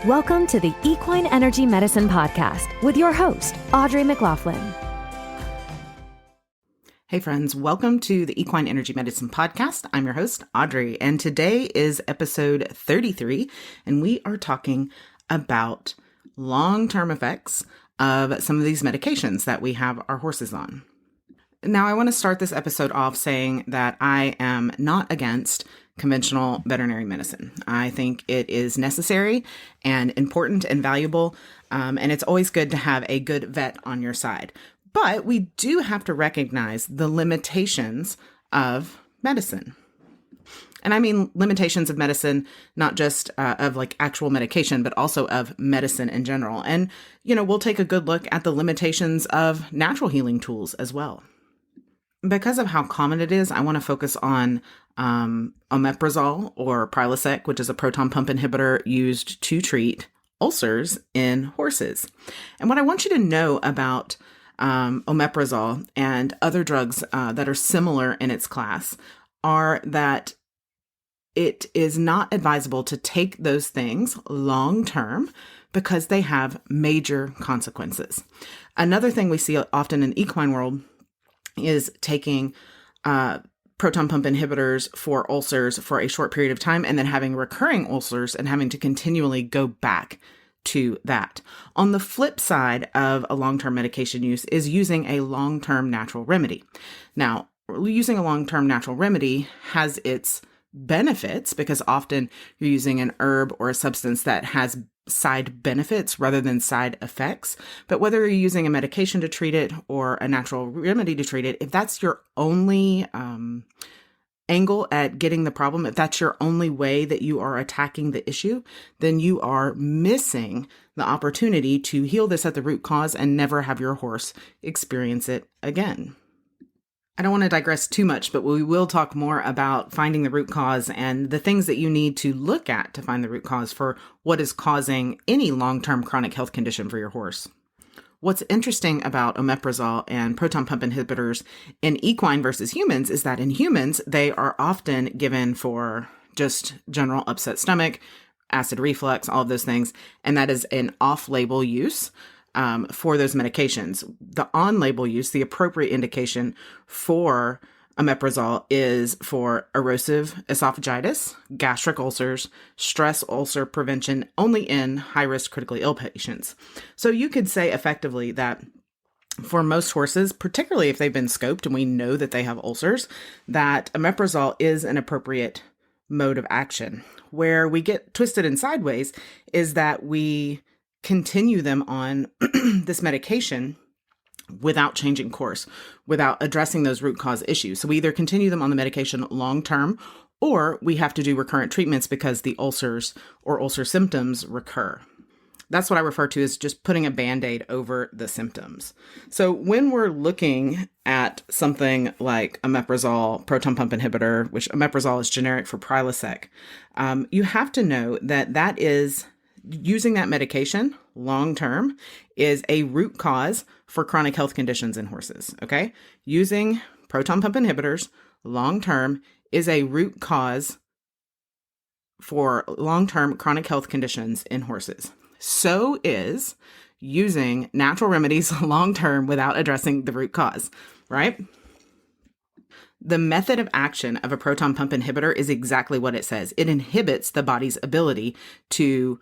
Welcome to the Equine Energy Medicine Podcast with your host, Audrey McLaughlin. Hey friends, welcome to the Equine Energy Medicine Podcast. I'm your host, Audrey, and today is episode 33, and we are talking about long-term effects of some of these medications that we have our horses on. Now, I want to start this episode off saying that I am not against conventional veterinary medicine. I think it is necessary and important and valuable, and it's always good to have a good vet on your side. But we do have to recognize the limitations of medicine. And I mean limitations of medicine, not just of like actual medication, but also of medicine in general. And, we'll take a good look at the limitations of natural healing tools as well. Because of how common it is, I want to focus on omeprazole or Prilosec, which is a proton pump inhibitor used to treat ulcers in horses. And what I want you to know about omeprazole and other drugs that are similar in its class are that it is not advisable to take those things long term because they have major consequences. Another thing we see often in the equine world is taking proton pump inhibitors for ulcers for a short period of time and then having recurring ulcers and having to continually go back to that. On the flip side of a long-term medication use is using a long-term natural remedy. Now, using a long-term natural remedy has its benefits because often you're using an herb or a substance that has side benefits rather than side effects. But whether you're using a medication to treat it or a natural remedy to treat it, if that's your only angle at getting the problem, if that's your only way that you are attacking the issue, then you are missing the opportunity to heal this at the root cause and never have your horse experience it again. I don't want to digress too much, but we will talk more about finding the root cause and the things that you need to look at to find the root cause for what is causing any long-term chronic health condition for your horse. What's interesting about omeprazole and proton pump inhibitors in equine versus humans is that in humans, they are often given for just general upset stomach, acid reflux, all of those things, and that is an off-label use for those medications. The on-label use, the appropriate indication for omeprazole is for erosive esophagitis, gastric ulcers, stress ulcer prevention only in high-risk critically ill patients. So you could say effectively that for most horses, particularly if they've been scoped and we know that they have ulcers, that omeprazole is an appropriate mode of action. Where we get twisted and sideways is that we continue them on this medication without changing course, without addressing those root cause issues. So we either continue them on the medication long term, or we have to do recurrent treatments because the ulcers or ulcer symptoms recur. That's what I refer to as just putting a Band-Aid over the symptoms. So when we're looking at something like omeprazole, proton pump inhibitor, which omeprazole is generic for Prilosec, you have to know that that is using that medication long-term is a root cause for chronic health conditions in horses, okay? Using proton pump inhibitors long-term is a root cause for long-term chronic health conditions in horses. So is using natural remedies long-term without addressing the root cause, right? The method of action of a proton pump inhibitor is exactly what it says. It inhibits the body's ability to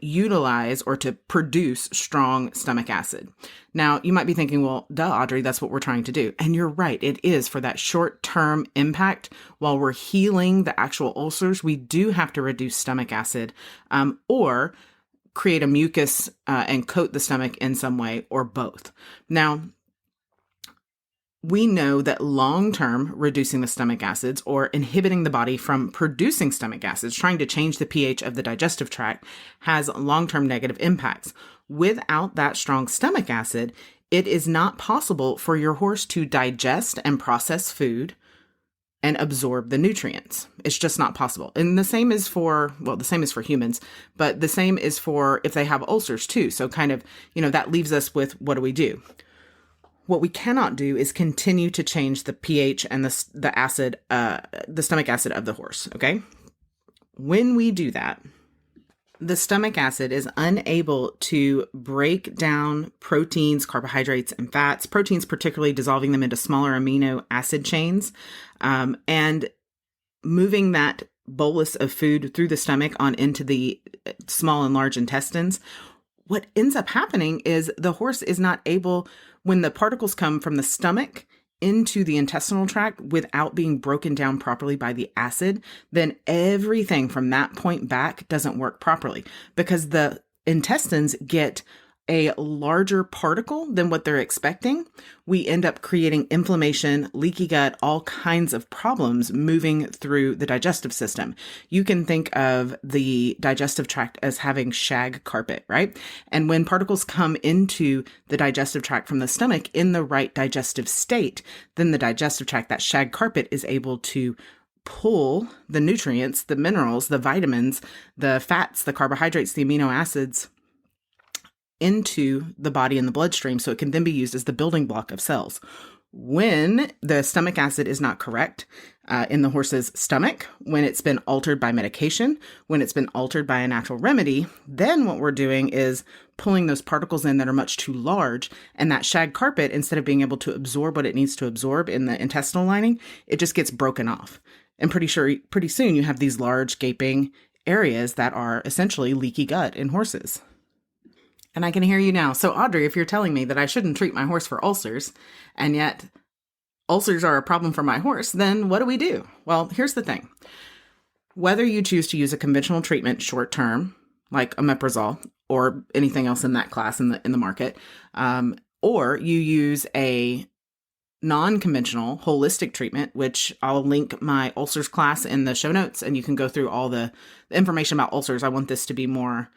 utilize or to produce strong stomach acid. Now, you might be thinking, well, duh, Audrey, that's what we're trying to do. And you're right. It is for that short-term impact. While we're healing the actual ulcers, we do have to reduce stomach acid or create a mucus and coat the stomach in some way or both. Now, we know that long-term reducing the stomach acids or inhibiting the body from producing stomach acids, trying to change the pH of the digestive tract, has long-term negative impacts. Without that strong stomach acid, it is not possible for your horse to digest and process food and absorb the nutrients. It's just not possible. And the same is for humans, but the same is for if they have ulcers too. So kind of, that leaves us with, what do? What we cannot do is continue to change the pH and the acid, the stomach acid of the horse, okay? When we do that, the stomach acid is unable to break down proteins, carbohydrates, and fats, proteins particularly dissolving them into smaller amino acid chains, and moving that bolus of food through the stomach on into the small and large intestines. What ends up happening is the horse is not able, when the particles come from the stomach into the intestinal tract without being broken down properly by the acid, then everything from that point back doesn't work properly because the intestines get a larger particle than what they're expecting. We end up creating inflammation, leaky gut, all kinds of problems moving through the digestive system. You can think of the digestive tract as having shag carpet, right? And when particles come into the digestive tract from the stomach in the right digestive state, then the digestive tract, that shag carpet, is able to pull the nutrients, the minerals, the vitamins, the fats, the carbohydrates, the amino acids into the body and the bloodstream so it can then be used as the building block of cells. When the stomach acid is not correct in the horse's stomach, when it's been altered by medication, when it's been altered by a natural remedy, then what we're doing is pulling those particles in that are much too large, and that shag carpet, instead of being able to absorb what it needs to absorb in the intestinal lining, it just gets broken off. And pretty soon you have these large gaping areas that are essentially leaky gut in horses. And I can hear you now. So Audrey, if you're telling me that I shouldn't treat my horse for ulcers, and yet ulcers are a problem for my horse, then what do we do? Well, here's the thing. Whether you choose to use a conventional treatment short term, like omeprazole or anything else in that class in the market, or you use a non-conventional holistic treatment, which I'll link my ulcers class in the show notes, and you can go through all the information about ulcers. I want this to be more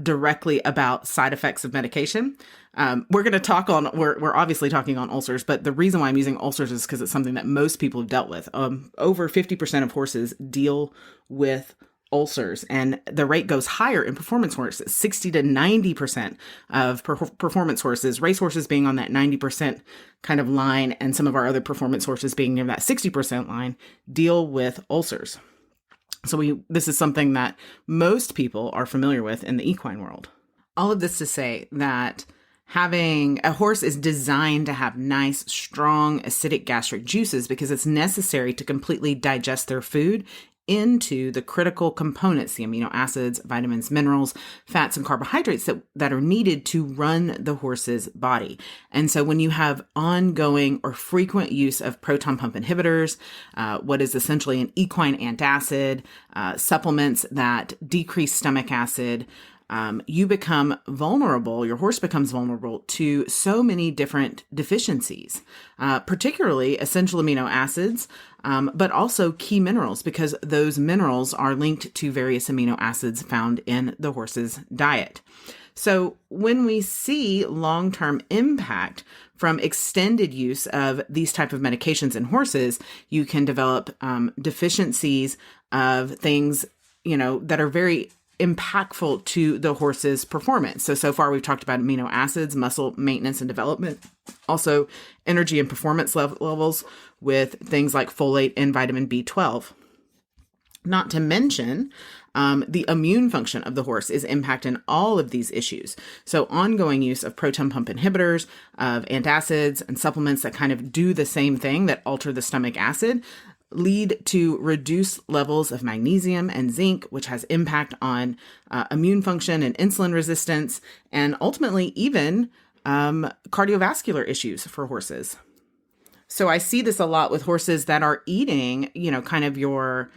directly about side effects of medication. We're going to talk on, we're obviously talking on ulcers, but the reason why I'm using ulcers is because it's something that most people have dealt with. Over 50% of horses deal with ulcers, and the rate goes higher in performance horses, 60 to 90% of performance horses, race horses being on that 90% kind of line, and some of our other performance horses being near that 60% line, deal with ulcers. So this is something that most people are familiar with in the equine world. All of this to say that having a horse is designed to have nice, strong, acidic gastric juices because it's necessary to completely digest their food into the critical components, the amino acids, vitamins, minerals, fats, and carbohydrates that are needed to run the horse's body. And so when you have ongoing or frequent use of proton pump inhibitors, what is essentially an equine antacid, supplements that decrease stomach acid, you become vulnerable, your horse becomes vulnerable to so many different deficiencies, particularly essential amino acids, but also key minerals, because those minerals are linked to various amino acids found in the horse's diet. So when we see long-term impact from extended use of these type of medications in horses, you can develop deficiencies of things, that are very impactful to the horse's performance. So far we've talked about amino acids, muscle maintenance and development, also energy and performance levels with things like folate and vitamin B12. Not to mention, the immune function of the horse is impacting all of these issues. So ongoing use of proton pump inhibitors, of antacids and supplements that kind of do the same thing, that alter the stomach acid, lead to reduced levels of magnesium and zinc, which has impact on immune function and insulin resistance, and ultimately even cardiovascular issues for horses. So I see this a lot with horses that are eating, kind of your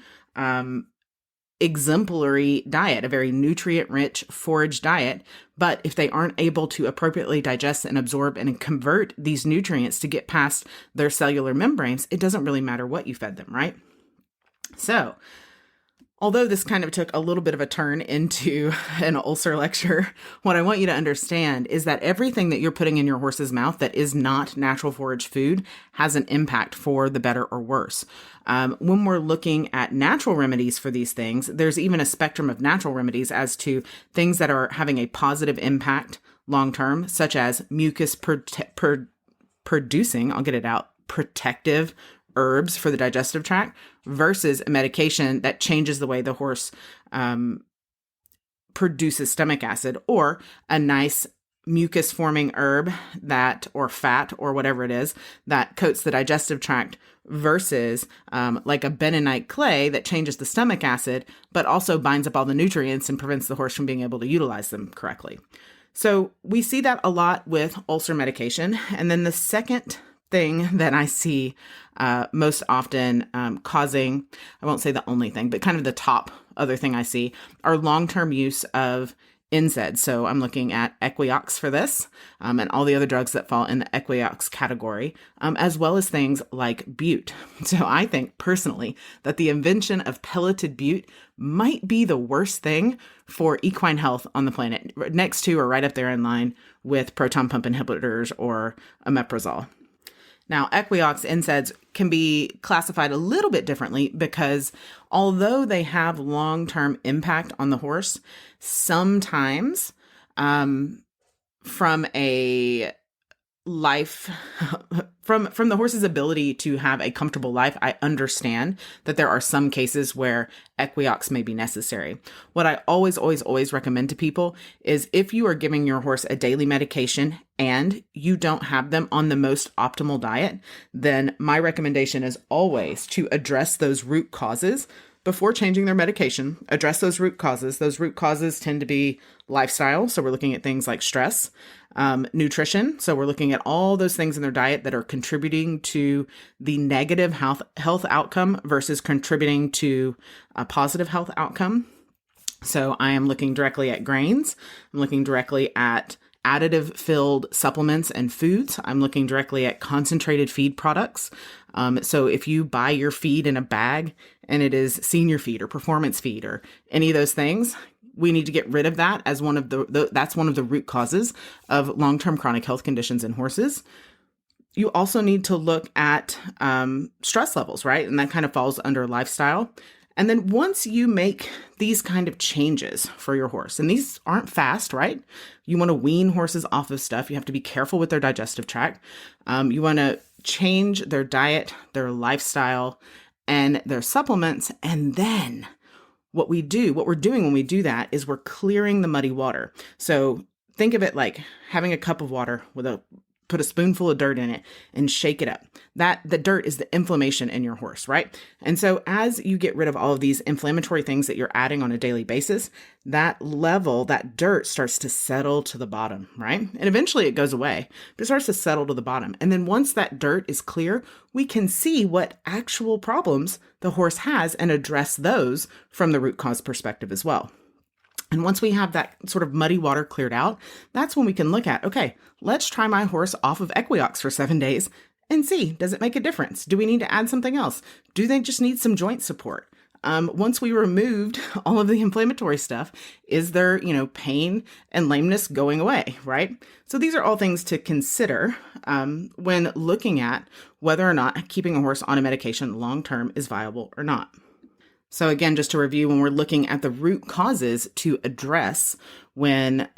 exemplary diet, a very nutrient-rich forage diet. But if they aren't able to appropriately digest and absorb and convert these nutrients to get past their cellular membranes, it doesn't really matter what you fed them, right? So, although this kind of took a little bit of a turn into an ulcer lecture, what I want you to understand is that everything that you're putting in your horse's mouth that is not natural forage food has an impact for the better or worse. When we're looking at natural remedies for these things, there's even a spectrum of natural remedies as to things that are having a positive impact long-term, such as mucus producing, I'll get it out, protective herbs for the digestive tract, versus a medication that changes the way the horse produces stomach acid, or a nice mucus forming herb or fat or whatever it is that coats the digestive tract versus like a bentonite clay that changes the stomach acid, but also binds up all the nutrients and prevents the horse from being able to utilize them correctly. So we see that a lot with ulcer medication. And then the second thing that I see most often causing, I won't say the only thing, but kind of the top other thing I see are long-term use of NSAIDs. So I'm looking at Equiox for this and all the other drugs that fall in the Equiox category, as well as things like bute. So I think personally that the invention of pelleted bute might be the worst thing for equine health on the planet, next to or right up there in line with proton pump inhibitors or omeprazole. Now, Equiox NSAIDs can be classified a little bit differently because although they have long-term impact on the horse, sometimes from a life, from the horse's ability to have a comfortable life, I understand that there are some cases where Equiox may be necessary. What I always recommend to people is if you are giving your horse a daily medication and you don't have them on the most optimal diet, then my recommendation is always to address those root causes before changing their medication. Address those root causes. Those root causes tend to be lifestyle. So we're looking at things like stress, nutrition. So we're looking at all those things in their diet that are contributing to the negative health outcome versus contributing to a positive health outcome. So I am looking directly at grains. I'm looking directly at additive filled supplements and foods. I'm looking directly at concentrated feed products. So if you buy your feed in a bag and it is senior feed or performance feed or any of those things, we need to get rid of that as that's one of the root causes of long-term chronic health conditions in horses. You also need to look at stress levels, right? And that kind of falls under lifestyle. And then once you make these kind of changes for your horse, and these aren't fast, right? You want to wean horses off of stuff. You have to be careful with their digestive tract. You want to change their diet, their lifestyle, and their supplements. And then what we're doing when we do that is we're clearing the muddy water. So think of it like having a cup of water put a spoonful of dirt in it and shake it up. The dirt is the inflammation in your horse, right? And so as you get rid of all of these inflammatory things that you're adding on a daily basis, that dirt starts to settle to the bottom, right? And eventually it goes away, but it starts to settle to the bottom. And then once that dirt is clear, we can see what actual problems the horse has and address those from the root cause perspective as well. And once we have that sort of muddy water cleared out, that's when we can look at, okay, let's try my horse off of Equiox for 7 days and see, does it make a difference? Do we need to add something else? Do they just need some joint support? Once we removed all of the inflammatory stuff, is there, pain and lameness going away, right? So these are all things to consider when looking at whether or not keeping a horse on a medication long-term is viable or not. So again, just to review, when we're looking at the root causes to address when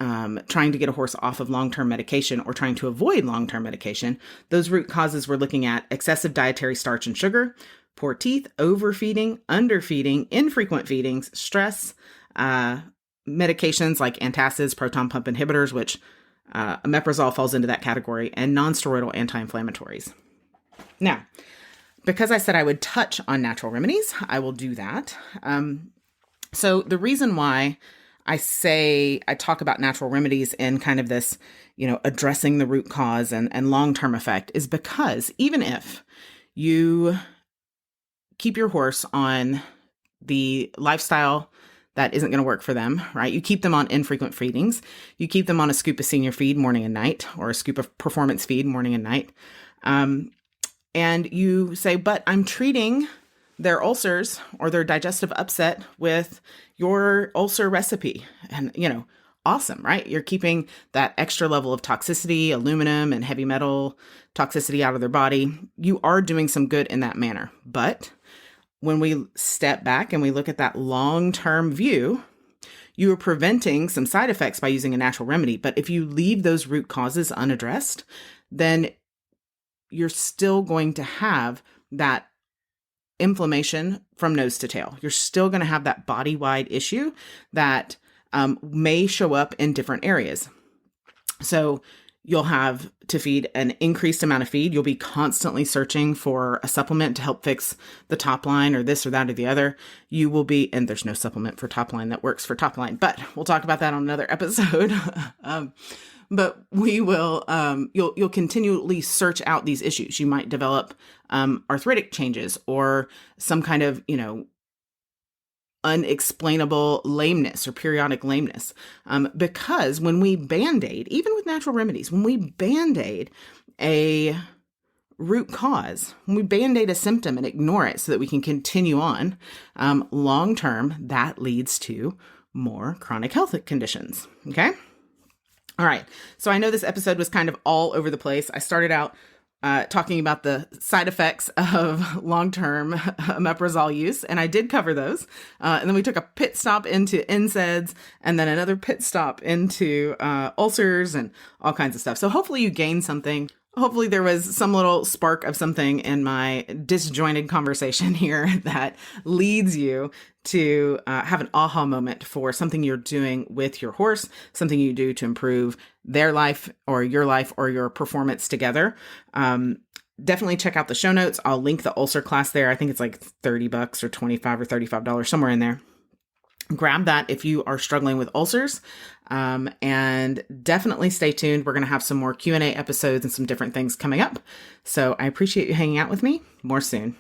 trying to get a horse off of long-term medication or trying to avoid long-term medication, those root causes we're looking at excessive dietary starch and sugar, poor teeth, overfeeding, underfeeding, infrequent feedings, stress, medications like antacids, proton pump inhibitors, which omeprazole falls into that category, and non-steroidal anti-inflammatories. Now, because I said I would touch on natural remedies, I will do that. So the reason why I talk about natural remedies in kind of this, addressing the root cause and long-term effect is because even if you keep your horse on the lifestyle that isn't going to work for them, right? You keep them on infrequent feedings. You keep them on a scoop of senior feed morning and night or a scoop of performance feed morning and night. And you say, but I'm treating their ulcers or their digestive upset with your ulcer recipe. And, awesome, right? You're keeping that extra level of toxicity, aluminum and heavy metal toxicity out of their body. You are doing some good in that manner. But when we step back and we look at that long-term view, you are preventing some side effects by using a natural remedy. But if you leave those root causes unaddressed, then you're still going to have that inflammation from nose to tail. You're still going to have that body-wide issue that may show up in different areas. So you'll have to feed an increased amount of feed. You'll be constantly searching for a supplement to help fix the top line or this or that or the other. You will be, and there's no supplement for top line that works for top line, but we'll talk about that on another episode. But we will, you'll continually search out these issues. You might develop arthritic changes or some kind of, unexplainable lameness or periodic lameness. Because when we Band-Aid, even with natural remedies, when we Band-Aid a root cause, when we Band-Aid a symptom and ignore it so that we can continue on, long-term, that leads to more chronic health conditions. Okay. All right. So I know this episode was kind of all over the place. I started out talking about the side effects of long-term omeprazole use, and I did cover those. And then we took a pit stop into NSAIDs, and then another pit stop into ulcers and all kinds of stuff. So hopefully you gained something. Hopefully there was some little spark of something in my disjointed conversation here that leads you to have an aha moment for something you're doing with your horse, something you do to improve their life or your performance together. Definitely check out the show notes. I'll link the ulcer class there. I think it's like $30 or $25 or $35, somewhere in there. Grab that if you are struggling with ulcers, and definitely stay tuned. We're going to have some more Q&A episodes and some different things coming up. So I appreciate you hanging out with me. More soon.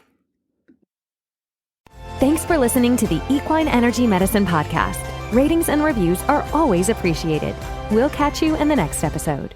Thanks for listening to the Equine Energy Medicine Podcast. Ratings and reviews are always appreciated. We'll catch you in the next episode.